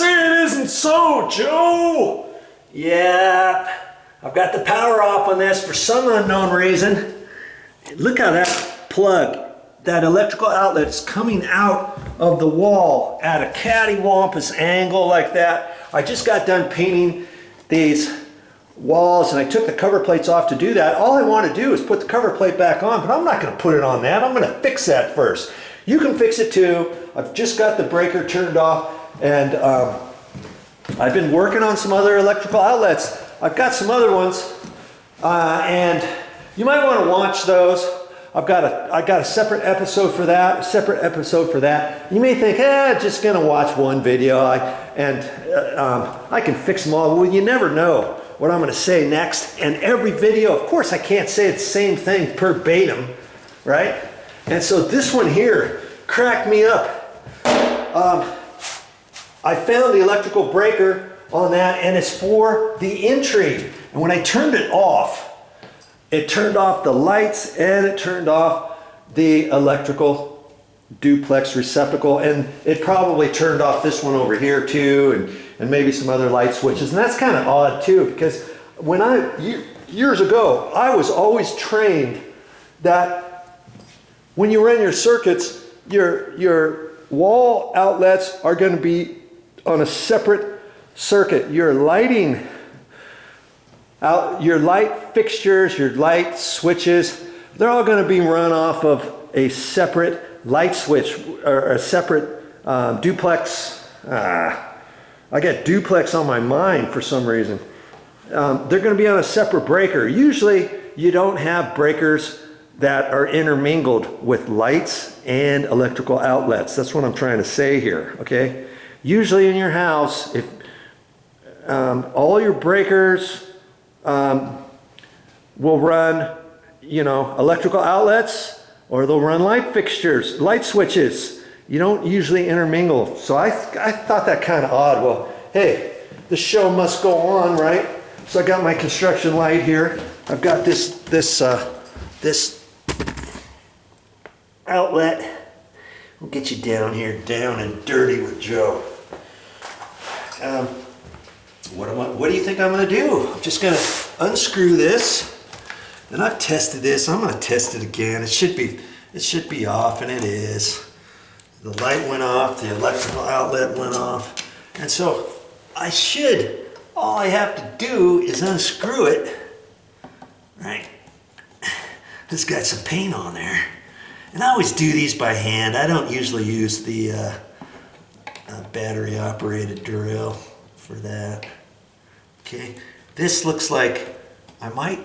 Say it isn't so, Joe! Yeah, I've got the power off on this for some unknown reason. Look how that plug, that electrical outlet is coming out of the wall at a cattywampus angle like that. I just got done painting these walls and I took the cover plates off to do that. All I want to do is put the cover plate back on, but I'm not going to put it on that. I'm going to fix that first. You can fix it too. I've just got the breaker turned off and I've been working on some other electrical outlets. I've got some other ones and you might want to watch those. I got a separate episode for that, You may think, just gonna watch one video I can fix them all. Well, you never know what I'm gonna say next. And every video, of course, I can't say the same thing verbatim, right? And so this one here cracked me up. I found the electrical breaker on that, and it's for the entry. And when I turned it off, it turned off the lights and it turned off the electrical duplex receptacle, and it probably turned off this one over here too, and maybe some other light switches. And that's kind of odd too, because when years ago, I was always trained that when you run your circuits, your wall outlets are going to be on a separate circuit. Your lighting your light fixtures, your light switches, they're all going to be run off of a separate light switch or a separate duplex. I got duplex on my mind for some reason. They're going to be on a separate breaker. Usually you don't have breakers that are intermingled with lights and electrical outlets. That's what I'm trying to say here, okay? Usually in your house, if all your breakers will run, electrical outlets, or they'll run light fixtures, light switches. You don't usually intermingle. So I thought that kind of odd. Well, hey, the show must go on, right? So I got my construction light here. I've got this outlet. We'll get you down here, down and dirty with Joe. What do you think I'm going to do? I'm just going to unscrew this, and I've tested this. I'm going to test it again. It should be off, and it is. The light went off, the electrical outlet went off, and so all I have to do is unscrew it, right? It's got some paint on there, and I always do these by hand. I don't usually use the battery-operated drill for that. Okay, this looks like I might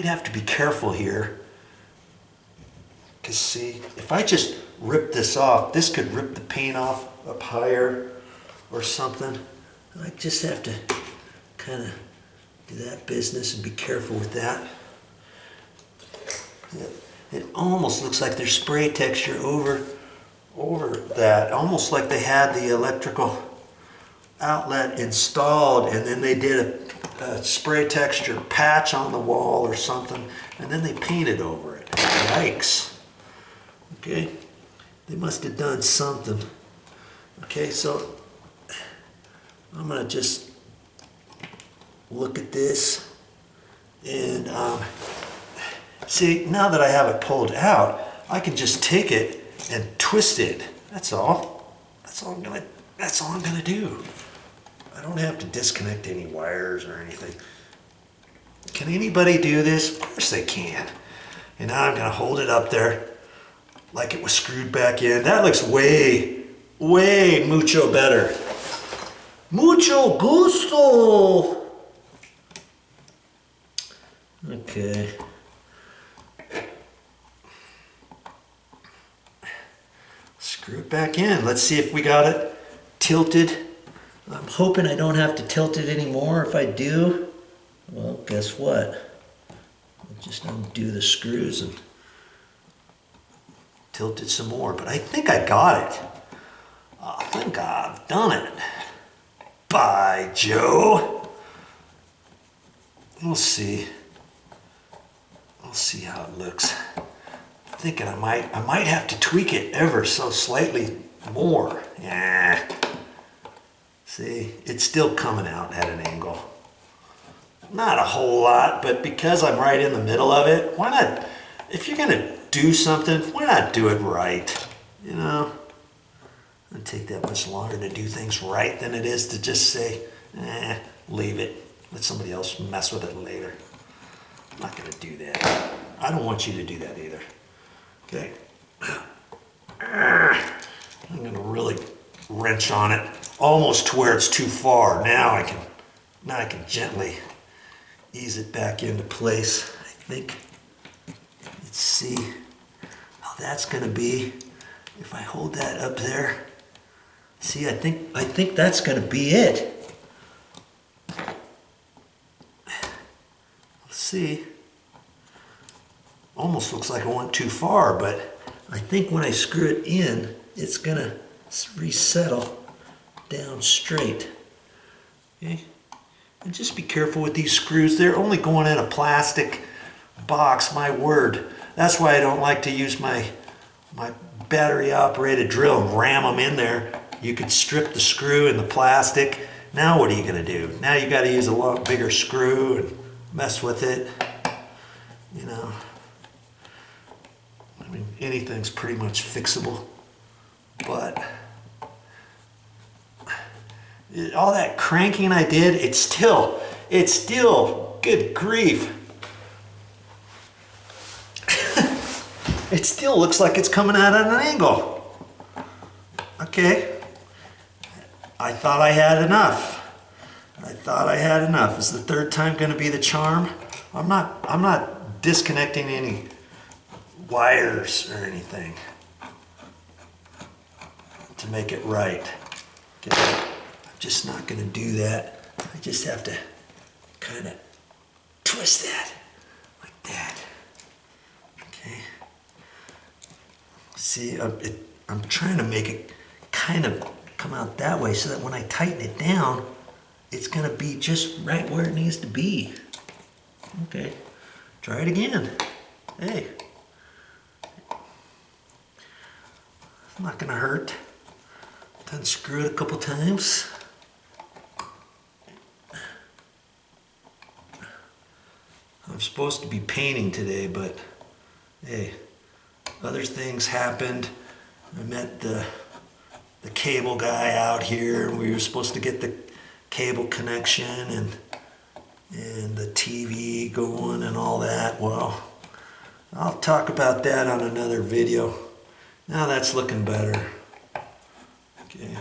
have to be careful here, because see, if I just rip this off, this could rip the paint off up higher or something. I just have to kind of do that business and be careful with that. It almost looks like there's spray texture over that, almost like they had the electrical outlet installed and then they did a spray texture patch on the wall or something, and then they painted over it. Yikes. Okay, they must have done something. Okay, so I'm gonna just look at this and see, now that I have it pulled out, I can just take it and twist it. That's all. That's all I'm gonna do. I don't have to disconnect any wires or anything. Can anybody do this? Of course they can. And now I'm gonna hold it up there like it was screwed back in. That looks way, way mucho better. Mucho gusto. Okay. Screw it back in. Let's see if we got it tilted. I'm hoping I don't have to tilt it anymore. If I do, well, guess what? I'll just undo the screws and tilt it some more. But I think I got it. I think I've done it. By Joe. We'll see. We'll see how it looks. I'm thinking I might have to tweak it ever so slightly more. Yeah. See, it's still coming out at an angle. Not a whole lot, but because I'm right in the middle of it, why not, if you're gonna do something, why not do it right? You know? It doesn't take that much longer to do things right than it is to just say, leave it. Let somebody else mess with it later. I'm not gonna do that. I don't want you to do that either. Okay? I'm gonna really wrench on it, almost to where it's too far. Now I can gently ease it back into place. I think, let's see how that's gonna be. If I hold that up there, see, I think that's gonna be it. Let's see. Almost looks like I went too far, but I think when I screw it in, it's gonna resettle down straight. Okay? And just be careful with these screws. They're only going in a plastic box, my word. That's why I don't like to use my battery operated drill and ram them in there. You could strip the screw and the plastic. Now what are you gonna do? Now you gotta use a lot bigger screw and mess with it. You know, I mean, anything's pretty much fixable, but all that cranking I did, it's still, good grief. It still looks like it's coming out at an angle. Okay. I thought I had enough. Is the third time going to be the charm? I'm not disconnecting any wires or anything to make it right. Okay. I'm just not going to do that. I just have to kind of twist that like that. Okay. See, I'm trying to make it kind of come out that way so that when I tighten it down, it's going to be just right where it needs to be. Okay, try it again. Hey, it's not going to hurt. Unscrew it a couple times. I'm supposed to be painting today, but hey, other things happened. I met the cable guy out here. We were supposed to get the cable connection and the TV going and all that. Well, I'll talk about that on another video. Now that's looking better. Okay.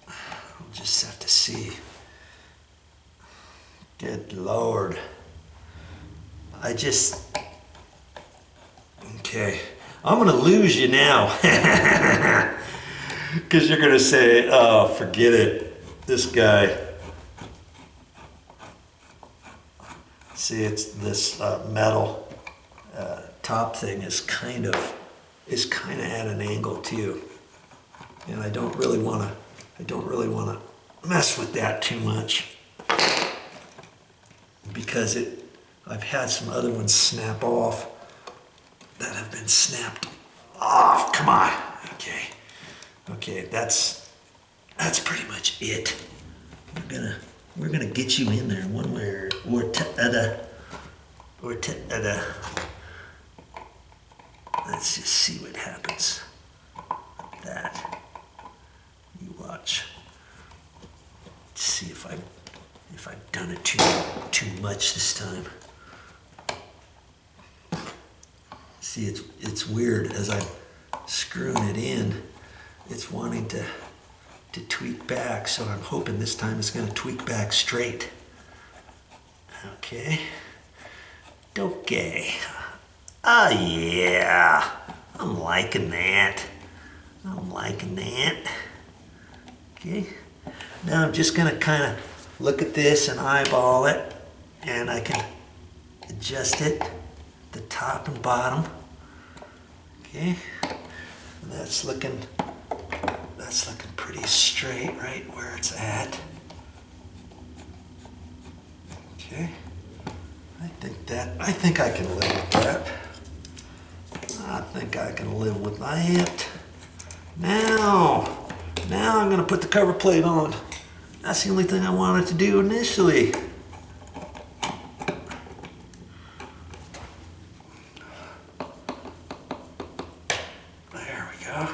I'll just have to see. Good Lord. Okay. I'm going to lose you now. Because you're going to say, oh, forget it. This guy. See, it's this metal top thing is kind of at an angle too. And I don't really want to mess with that too much. Because I've had some other ones snap off that have been snapped off. Come on. Okay, that's pretty much it. We're gonna get you in there one way or t'other. Let's just see what happens. That. You watch. Let's see if I've done it too much this time. See, it's weird as I'm screwing it in. It's wanting to tweak back, so I'm hoping this time it's going to tweak back straight. Okay. Okay. Oh yeah. I'm liking that. Okay. Now I'm just going to kind of look at this and eyeball it, and I can adjust it, the top and bottom. Okay. That's looking pretty straight right where it's at. Okay. I think I can live with that. I think I can live with that. Now, I'm gonna put the cover plate on. That's the only thing I wanted to do initially. There we go.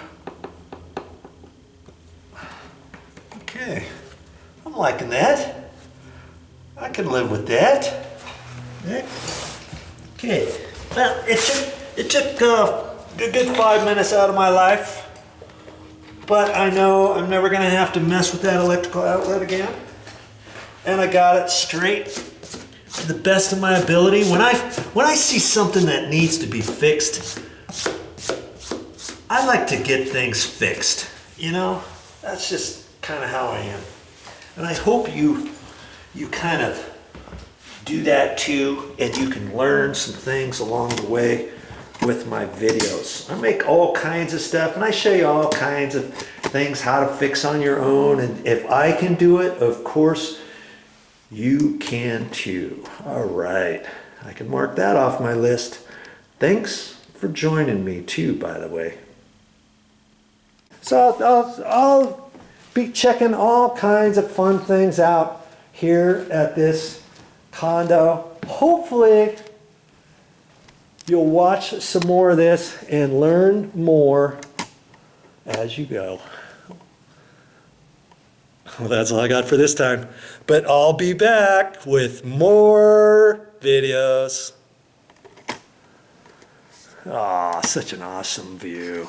Okay, I'm liking that. I can live with that. Okay, well, it took a good 5 minutes out of my life. But I know I'm never gonna have to mess with that electrical outlet again. And I got it straight to the best of my ability. When I see something that needs to be fixed, I like to get things fixed. You know, that's just kind of how I am. And I hope you kind of do that too, and you can learn some things along the way with my videos. I make all kinds of stuff, and I show you all kinds of things how to fix on your own, and if I can do it, of course you can too. All right, I can mark that off my list. Thanks for joining me too, by the way. So I'll be checking all kinds of fun things out here at this condo. Hopefully you'll watch some more of this and learn more as you go. Well, that's all I got for this time. But I'll be back with more videos. Ah, such an awesome view.